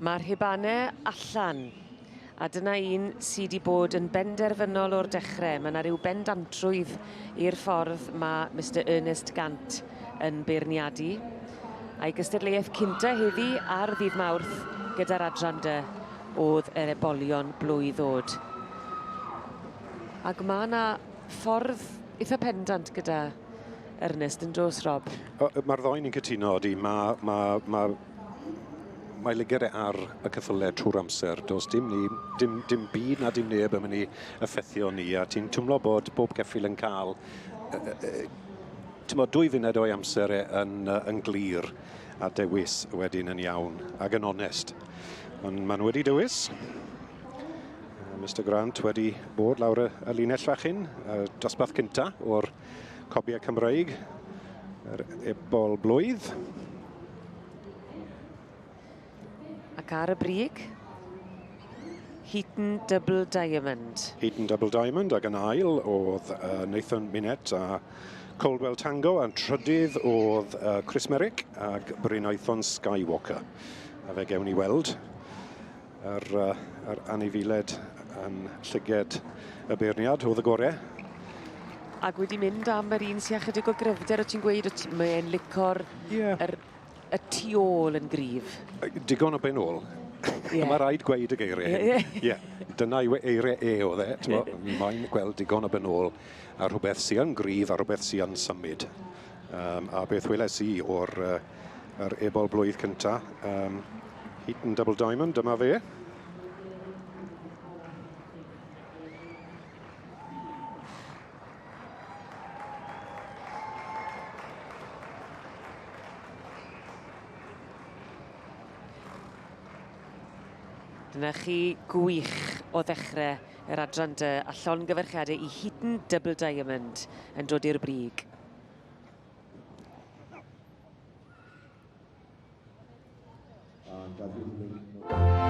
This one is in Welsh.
Mae'r hibanau allan, a dyna un sydd wedi bod yn benderfynol o'r dechrau. Mae yna ryw bendantrwydd i'r ffordd mae Mr Ernest Gant yn beirniadu. A'i gystadleuaeth cynta heddi ar ddydd Mawrth gyda'r adran dy oedd yr ebolion blwydd oed. Ac mae yna ffordd eitha pendant gyda Ernest yn dos, Rob. Mae'r ddoi ni'n cytuno, mae ligger ar y ceffylau trwy'r amser. Does dim byd na dim neb yn mynd i effeithio ni, a ti'n twmlo bod bob ceffyl yn cael 2 funed o'i amser yn glir a dewis wedyn yn iawn ac yn onest. Ond maen wedi dewis. Mr Grant wedi bod lawr y linell fachyn, dosbarth cynta o'r Cobiau Cymreig, yr Ebol Blwydd. Ac ar y brig, Heaton Double Diamond. Heaton Double Diamond, ac yn ail oedd Nathan Minett a Coldwell Tango, a'n trydydd oedd Chris Merrick ac Brynhaethon Skywalker. A fe gewn ni weld yr anifiled yn llyged y beirniad oedd y gorau. Ac wedi mynd am yr un sy'n ychydig o gryfder, o ti'n gweud, mae'n licor y tu ôl yn gryf. Digon o ben ôl. Mae rhaid gweud y geiriau. Dyna yw eiriau oedd e. Mae'n gweld digon o ben ôl a rhywbeth sy'n gryf a rhywbeth sy'n symud. A beth weles i o'r Ebol Blwydd cynta. Heaton Double Diamond, dyma fe. Dyna chi gwych o ddechrau yr adran dy a llongyfarchiadau i Heaton Double Diamond yn dod i'r brig. And